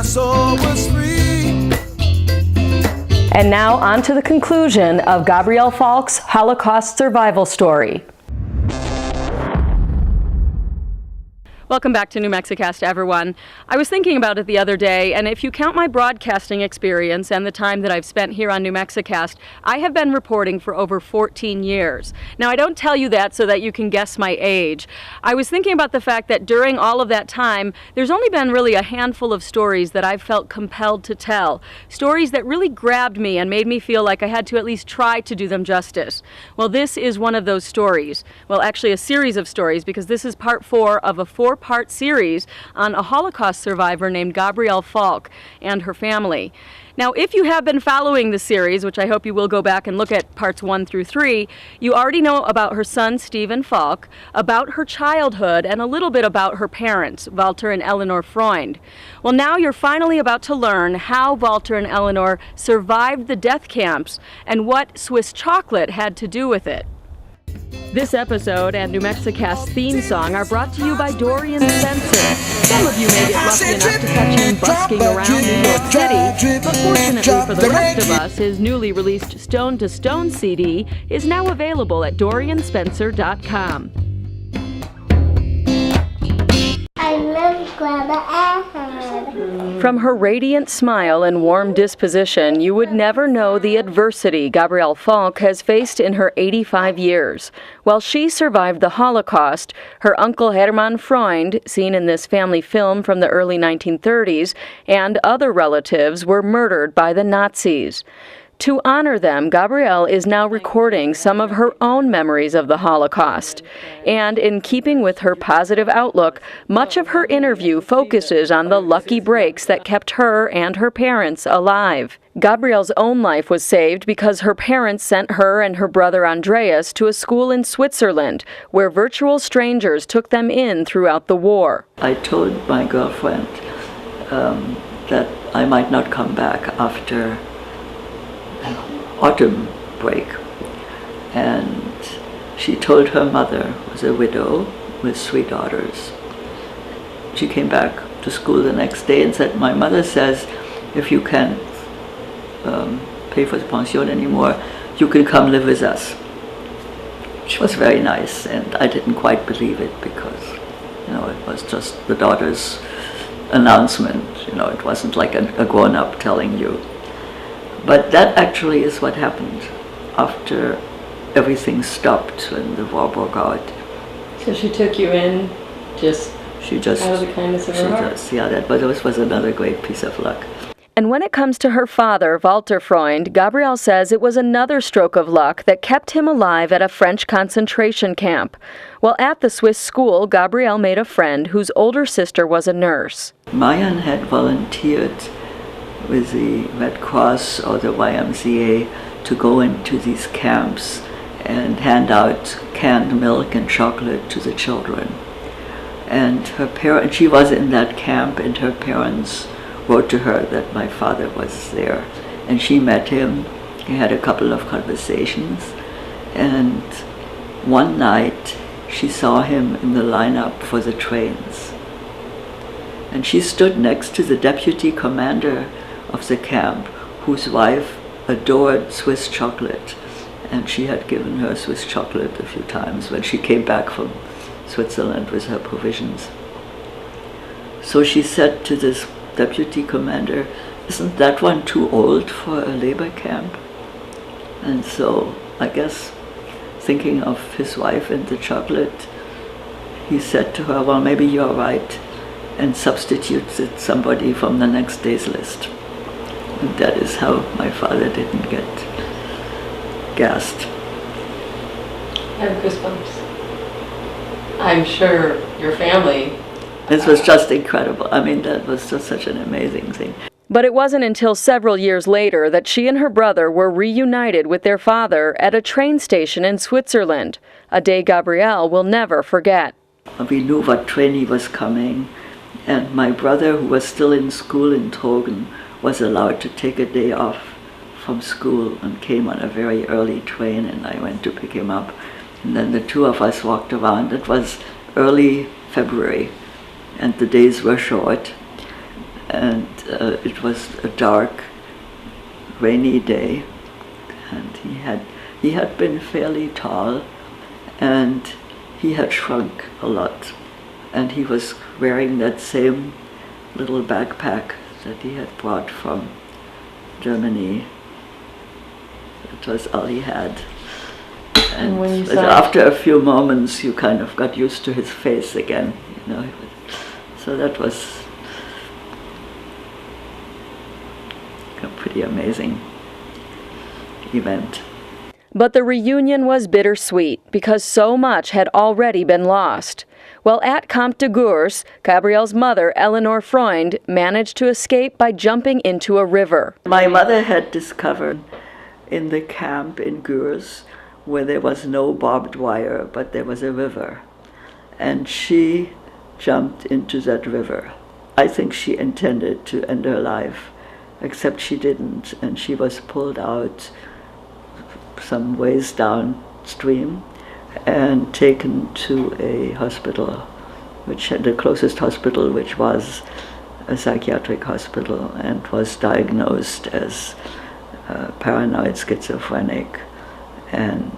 my soul was free. And now on to the conclusion of Gabrielle Falk's Holocaust survival story. Welcome back to New Mexicast, everyone. I was thinking about it the other day, and if you count my broadcasting experience and the time that I've spent here on New Mexicast, I have been reporting for over 14 years. Now, I don't tell you that so that you can guess my age. I was thinking about the fact that during all of that time, there's only been really a handful of stories that I've felt compelled to tell. Stories that really grabbed me and made me feel like I had to at least try to do them justice. Well, this is one of those stories. Well, actually a series of stories, because this is part 4 of a 4-part series on a Holocaust survivor named Gabrielle Falk and her family. Now, if you have been following the series, which I hope you will go back and look at parts 1 through 3, you already know about her son, Stephen Falk, about her childhood, and a little bit about her parents, Walter and Eleanor Freund. Well, now you're finally about to learn how Walter and Eleanor survived the death camps and what Swiss chocolate had to do with it. This episode and New Mexicast's theme song are brought to you by Dorian Spencer. Some of you may get lucky enough to catch him busking around New York City, but fortunately for the rest of us, his newly released Stone to Stone CD is now available at DorianSpencer.com. I love Grandma Ahad. From her radiant smile and warm disposition, you would never know the adversity Gabrielle Falk has faced in her 85 years. While she survived the Holocaust, her uncle Hermann Freund, seen in this family film from the early 1930s, and other relatives were murdered by the Nazis. To honor them, Gabrielle is now recording some of her own memories of the Holocaust. And in keeping with her positive outlook, much of her interview focuses on the lucky breaks that kept her and her parents alive. Gabrielle's own life was saved because her parents sent her and her brother Andreas to a school in Switzerland, where virtual strangers took them in throughout the war. I told my girlfriend that I might not come back after autumn break, and she told her mother, who was a widow with 3 daughters. She came back to school the next day and said, "My mother says if you can't pay for the pension anymore, you can come live with us." She was very nice, and I didn't quite believe it because, it was just the daughter's announcement. It wasn't like a grown-up telling you. But that actually is what happened after everything stopped when the war broke out. So she took you in she just out of the kindness of her heart? But this was another great piece of luck. And when it comes to her father, Walter Freund, Gabrielle says it was another stroke of luck that kept him alive at a French concentration camp. While at the Swiss school, Gabrielle made a friend whose older sister was a nurse. Mayan had volunteered with the Red Cross or the YMCA to go into these camps and hand out canned milk and chocolate to the children. And she was in that camp, and her parents wrote to her that my father was there. And she met him. He had a couple of conversations. And one night she saw him in the lineup for the trains. And she stood next to the deputy commander of the camp, whose wife adored Swiss chocolate, and she had given her Swiss chocolate a few times when she came back from Switzerland with her provisions. So she said to this deputy commander, "Isn't that one too old for a labor camp?" And so, I guess, thinking of his wife and the chocolate, he said to her, "Well, maybe you're right," and substituted somebody from the next day's list. And that is how my father didn't get gassed. I have goosebumps. I'm sure your family... This was just incredible. I mean, that was just such an amazing thing. But it wasn't until several years later that she and her brother were reunited with their father at a train station in Switzerland, a day Gabrielle will never forget. We knew what train he was coming, and my brother, who was still in school in Trogen, was allowed to take a day off from school and came on a very early train, and I went to pick him up. And then the 2 of us walked around. It was early February, and the days were short. and it was a dark, rainy day, and he had been fairly tall, and he had shrunk a lot, and he was wearing that same little backpack that he had brought from Germany. It was all he had. And when you but saw after a few moments, you kind of got used to his face again, you know. So that was a pretty amazing event. But the reunion was bittersweet because so much had already been lost. While at Camp de Gurs, Gabrielle's mother, Eleanor Freund, managed to escape by jumping into a river. My mother had discovered in the camp in Gurs, where there was no barbed wire, but there was a river. And she jumped into that river. I think she intended to end her life, except she didn't, and she was pulled out some ways downstream and taken to a hospital, which had the closest hospital, which was a psychiatric hospital, and was diagnosed as paranoid schizophrenic, and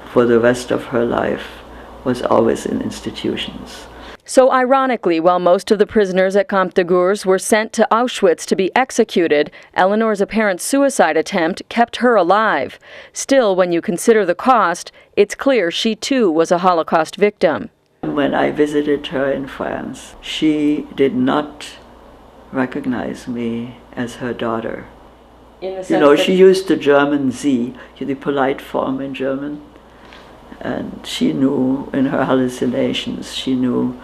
for the rest of her life was always in institutions. So ironically, while most of the prisoners at Camp de Gurs were sent to Auschwitz to be executed, Eleanor's apparent suicide attempt kept her alive. Still, when you consider the cost, it's clear she too was a Holocaust victim. When I visited her in France, she did not recognize me as her daughter. You know, she used the German Sie, the polite form in German, and she knew in her hallucinations, she knew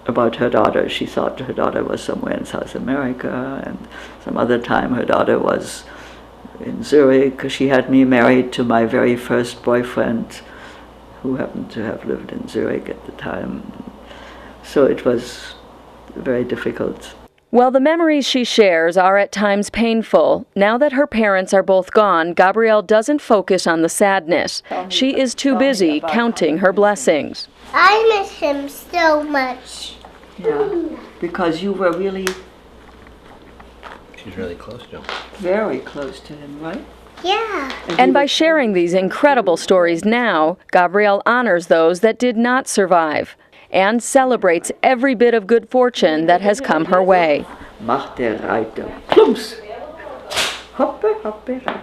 about her daughter. She thought her daughter was somewhere in South America, and some other time her daughter was in Zurich. She had me married to my very first boyfriend, who happened to have lived in Zurich at the time. So it was very difficult. While the memories she shares are at times painful, now that her parents are both gone, Gabrielle doesn't focus on the sadness. She is too busy counting her blessings. I miss him so much. Yeah, because you were really She's really close to him. very close to him, right? Yeah. And by sharing these incredible stories now, Gabrielle honors those that did not survive and celebrates every bit of good fortune that has come her way. Macht der Reiter plumps. Hoppe, hoppe, Reiter.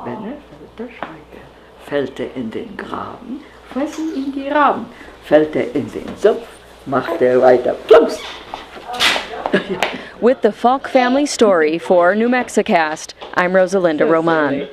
Wenn fällt Schreiter. Fällt in den Graben, fressen ihn die Raben. Fällt in den Sumpf, macht der Reiter plumps. With the Falk family story for New Mexicast, I'm Rosalinda Román.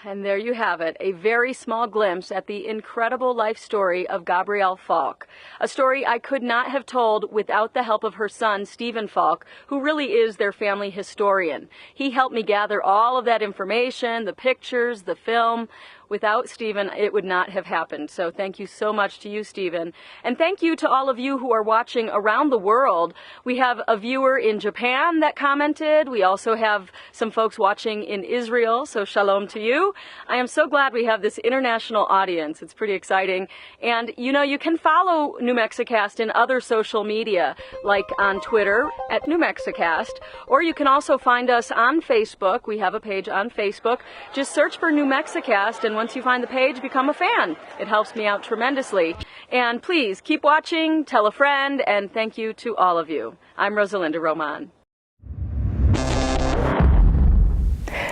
And there you have it, a very small glimpse at the incredible life story of Gabrielle Falk. A story I could not have told without the help of her son, Stephen Falk, who really is their family historian. He helped me gather all of that information, the pictures, the film. Without Stephen, it would not have happened. So thank you so much to you, Stephen. And thank you to all of you who are watching around the world. We have a viewer in Japan that commented. We also have some folks watching in Israel, so shalom to you. I am so glad we have this international audience. It's pretty exciting. And you know, you can follow New Mexicast in other social media, like on Twitter at New Mexicast, or you can also find us on Facebook. We have a page on Facebook. Just search for New Mexicast, and once you find the page, become a fan. It helps me out tremendously. And please keep watching, tell a friend, and thank you to all of you. I'm Rosalinda Román.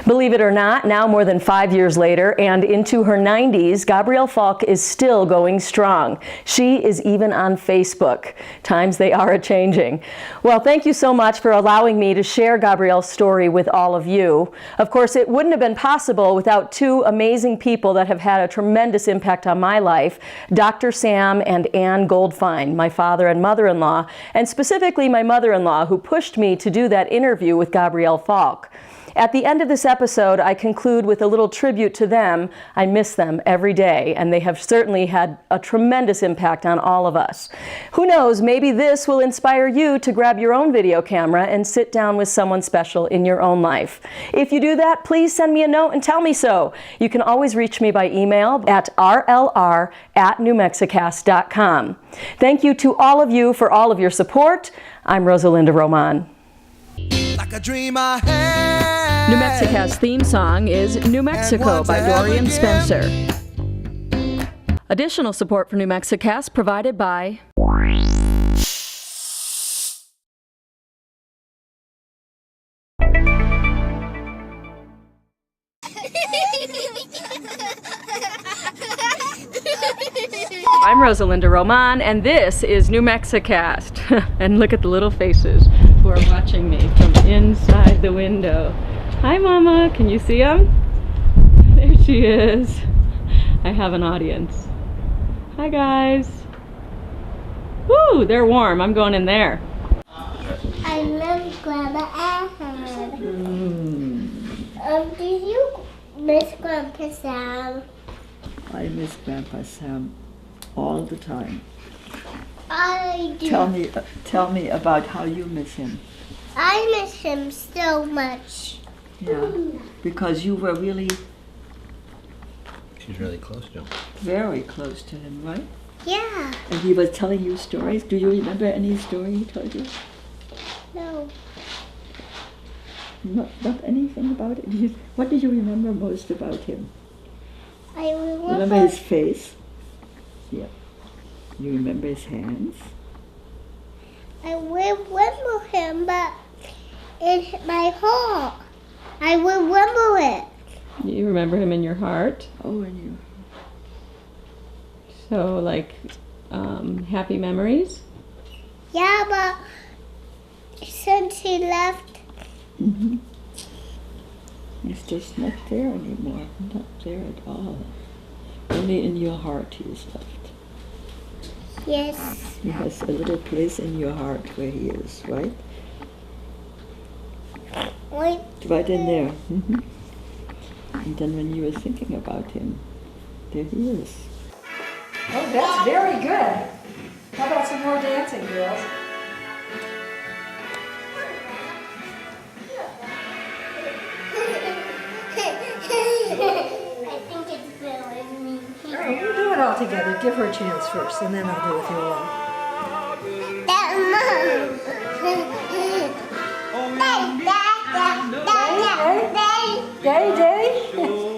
Believe it or not, now more than 5 years later and into her 90s, Gabrielle Falk is still going strong. She is even on Facebook. Times they are a-changing. Well, thank you so much for allowing me to share Gabrielle's story with all of you. Of course, it wouldn't have been possible without two amazing people that have had a tremendous impact on my life, Dr. Sam and Ann Goldfine, my father and mother-in-law, and specifically my mother-in-law, who pushed me to do that interview with Gabrielle Falk. At the end of this episode, I conclude with a little tribute to them. I miss them every day, and they have certainly had a tremendous impact on all of us. Who knows, maybe this will inspire you to grab your own video camera and sit down with someone special in your own life. If you do that, please send me a note and tell me so. You can always reach me by email at rlr@newmexicast.com. Thank you to all of you for all of your support. I'm Rosa Román. Like a dream I had. New Mexicast theme song is New Mexico by Dorian Spencer. Additional support for New Mexicast provided by I'm Rosalinda Román, and this is New Mexicast. And look at the little faces who are watching me from inside the window. Hi, Mama. Can you see them? There she is. I have an audience. Hi, guys. Woo, they're warm. I'm going in there. I love Grandma Ahad. Do you miss Grandpa Sam? I miss Grandpa Sam all the time. I do. Tell me about how you miss him. I miss him so much. Yeah, because you were really She's really close to him. very close to him, right? Yeah. And he was telling you stories. Do you remember any story he told you? No. Not anything about it? What do you remember most about him? I Remember his face? Yeah. You remember his hands? I remember him, but in my heart, I remember it. You remember him in your heart? Oh, and you. So, like, happy memories? Yeah, but since he left, He's just not there anymore. Not there at all. Only in your heart he is left. yes, He has a little place in your heart where he is, right? wait, Right in there. And then when you were thinking about him, there he is. Oh, that's very good. How about some more dancing, girls? I think it's Bill and me. All right, we'll do it all together. Give her a chance first, and then I'll do it with you alone. That's Mom. Day, day?